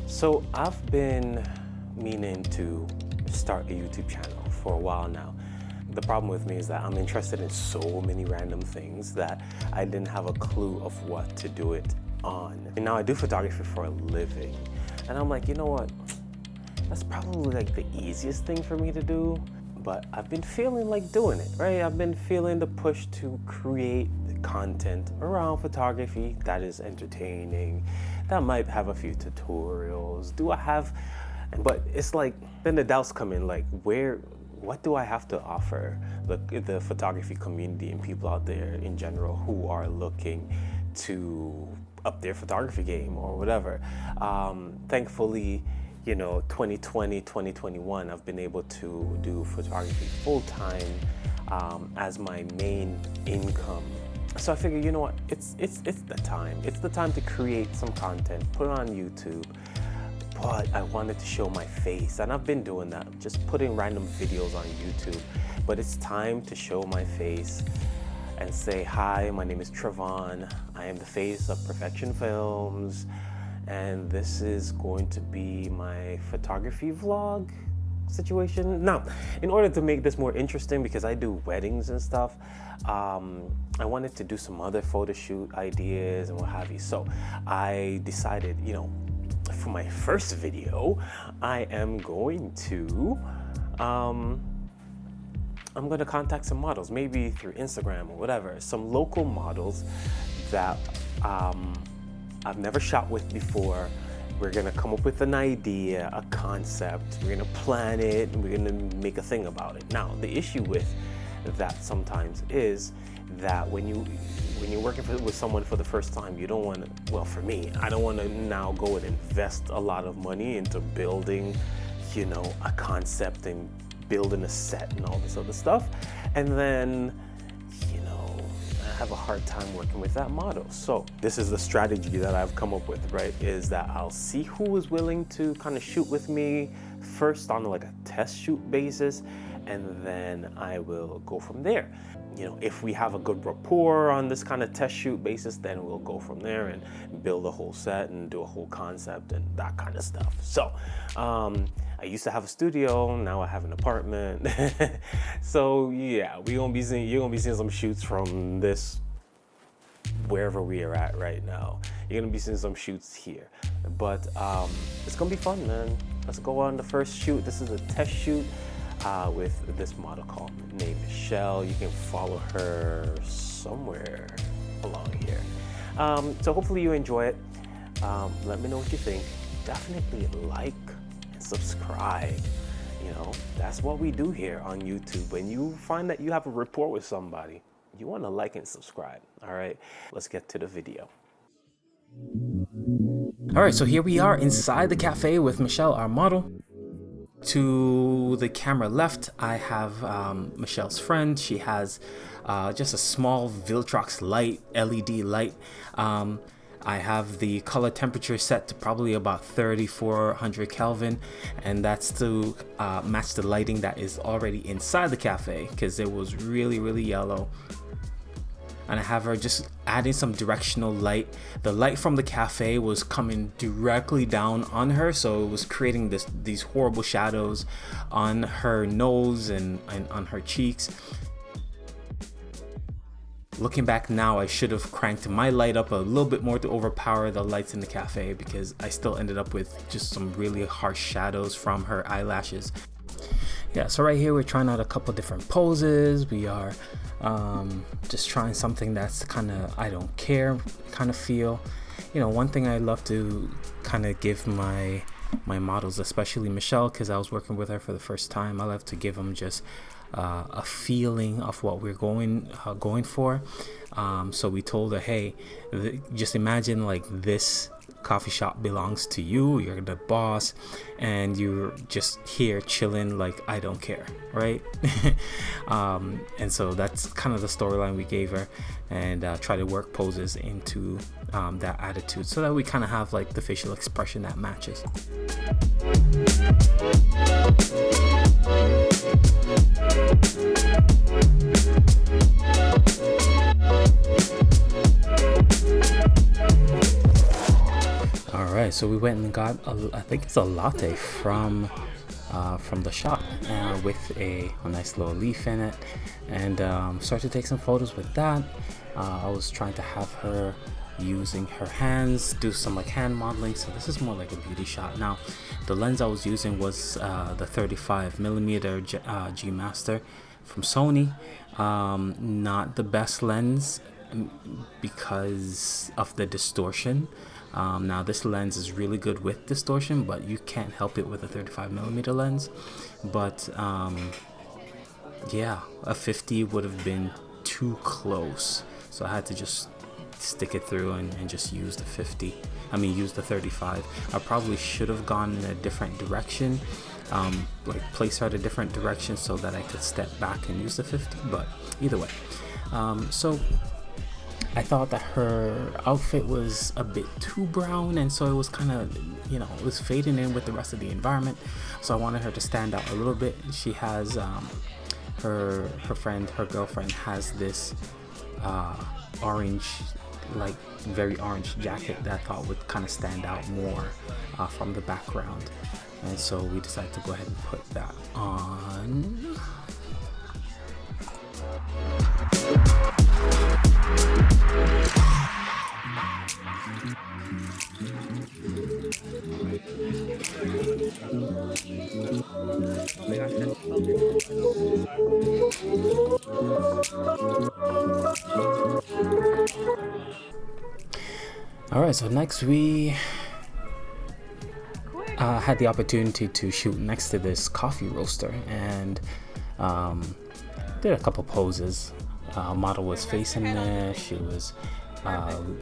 So I've been meaning to start a YouTube channel for a while now. The problem with me is that I'm interested in so many random things that I didn't have a clue of what to do it on. And now I do photography for a living. And I'm like, you know what? That's probably like the easiest thing for me to do, but I've been feeling like doing it, right? I've been feeling the push to create content around photography that is entertaining, that might have a few tutorials. Do I have, but it's like, then the doubts come in, like what do I have to offer the photography community and people out there in general who are looking to up their photography game or whatever. Thankfully, 2020, 2021, I've been able to do photography full-time as my main income. So I figured, you know what, it's the time. It's the time to create some content, put it on YouTube. But I wanted to show my face, and I've been doing that, just putting random videos on YouTube. But it's time to show my face and say, hi, my name is Trevauhn. I am the face of Perfection Films, and this is going to be my photography vlog situation. Now, in order to make this more interesting, because I do weddings and stuff, I wanted to do some other photo shoot ideas and what have you. So I decided, for my first video, I am going to contact some models, maybe through Instagram or whatever, some local models that I've never shot with before. We're gonna come up with an idea, a concept, we're gonna plan it, and we're gonna make a thing about it. Now, the issue with that sometimes is that when you're working with someone for the first time, you don't want to, well, for me, I don't want to now go and invest a lot of money into building, a concept and building a set and all this other stuff. And then, I have a hard time working with that model. So this is the strategy that I've come up with, right? Is that I'll see who is willing to kind of shoot with me first on like a test shoot basis, and then I will go from there. If we have a good rapport on this kind of test shoot basis, then we'll go from there and build a whole set and do a whole concept and that kind of stuff. So I used to have a studio, now I have an apartment. So yeah, you're gonna be seeing some shoots from this, wherever we are at right now. You're gonna be seeing some shoots here. But it's gonna be fun, man. Let's go on the first shoot. This is a test shoot with this model named Michelle. You can follow her somewhere along here. So hopefully you enjoy it. Let me know what you think. Definitely like and subscribe. That's what we do here on YouTube. When you find that you have a rapport with somebody, you want to like and subscribe. All right, let's get to the video. All right, so here we are inside the cafe with Michelle, our model. To the camera left, I have Michelle's friend. She has just a small Viltrox light, LED light. I have the color temperature set to probably about 3400 Kelvin, and that's to match the lighting that is already inside the cafe, because it was really yellow. And I have her just adding some directional light. The light from the cafe was coming directly down on her, so it was creating these horrible shadows on her nose and on her cheeks. Looking back now, I should have cranked my light up a little bit more to overpower the lights in the cafe, because I still ended up with just some really harsh shadows from her eyelashes. Yeah, so right here we're trying out a couple different poses. We are just trying something that's kind of I don't care kind of feel. One thing I love to kind of give my models, especially Michelle, because I was working with her for the first time, I love to give them just a feeling of what we're going for. So we told her, hey, just imagine like this coffee shop belongs to you, you're the boss, and you're just here chilling like I don't care, right? And so that's kind of the storyline we gave her, and try to work poses into that attitude so that we kind of have like the facial expression that matches. right, so we went and got I think it's a latte from the shop with a nice little leaf in it, and started to take some photos with that. I was trying to have her using her hands, do some like hand modeling, so this is more like a beauty shot. Now the lens I was using was the 35mm G Master from Sony. Not the best lens because of the distortion. Now this lens is really good with distortion, but you can't help it with a 35mm lens. But yeah, a 50 would have been too close, so I had to just stick it through and just use the 50. Use the 35. I probably should have gone in a different direction, like place her at a different direction so that I could step back and use the 50, but either way. So I thought that her outfit was a bit too brown, and so it was kind of, it was fading in with the rest of the environment. So I wanted her to stand out a little bit. She has her girlfriend has this orange, like very orange jacket that I thought would kind of stand out more from the background, and so we decided to go ahead and put that on. All right, so next we had the opportunity to shoot next to this coffee roaster, and did a couple poses. Model was facing there, she was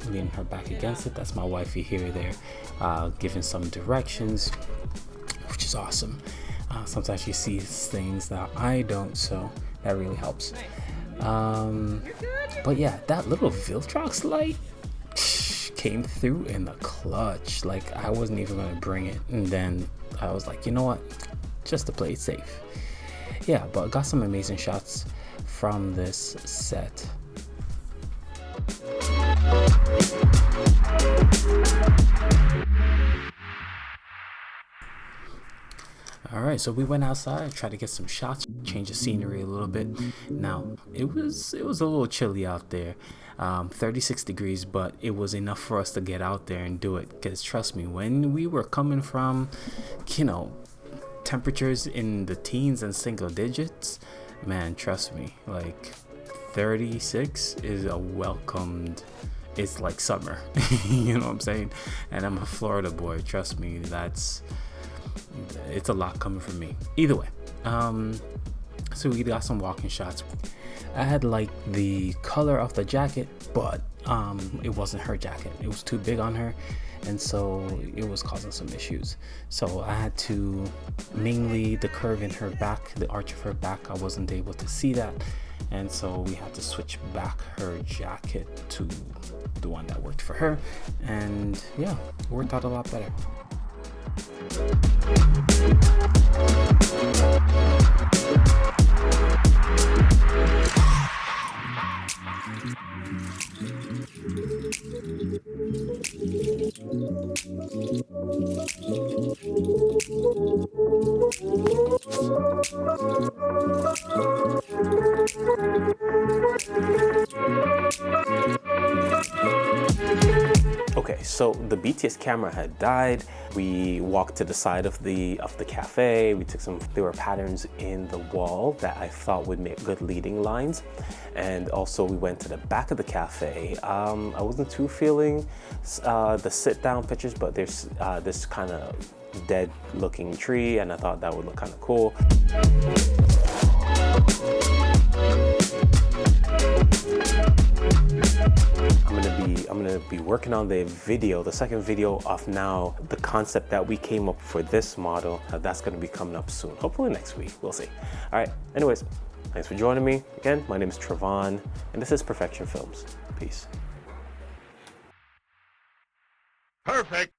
leaning her back against it. That's my wifey here, there, giving some directions, which is awesome. Sometimes she sees things that I don't, so that really helps. But yeah, that little Viltrox light came through in the clutch. Like, I wasn't even gonna bring it, and then I was like, you know what, just to play it safe. Yeah, but got some amazing shots from this set. All right, so we went outside, tried to get some shots, change the scenery a little bit. Now it was a little chilly out there, 36 degrees, but it was enough for us to get out there and do it. Because trust me, when we were coming from, temperatures in the teens and single digits, man, trust me, like 36 is a welcomed, it's like summer. You know what I'm saying? And I'm a Florida boy, trust me, it's a lot coming from me. Either way, so we got some walking shots. I had like the color of the jacket, but it wasn't her jacket. It was too big on her, and so it was causing some issues. So I had to, mainly the curve in her back, the arch of her back, I wasn't able to see that, and so we had to switch back her jacket to the one that worked for her, and yeah, it worked out a lot better. Okay, so the BTS camera had died. We walked to the side of the cafe. We took there were patterns in the wall that I thought would make good leading lines. And also we went to the back of the cafe. I wasn't too feeling the sit down pictures, but there's this kind of dead looking tree, and I thought that would look kind of cool. I'm gonna be working on the second video of now the concept that we came up for this model. That's gonna be coming up soon, hopefully next week, we'll see. All right, anyways, thanks for joining me. Again, my name is Trevauhn, and this is Perfection Films. Peace. Perfect.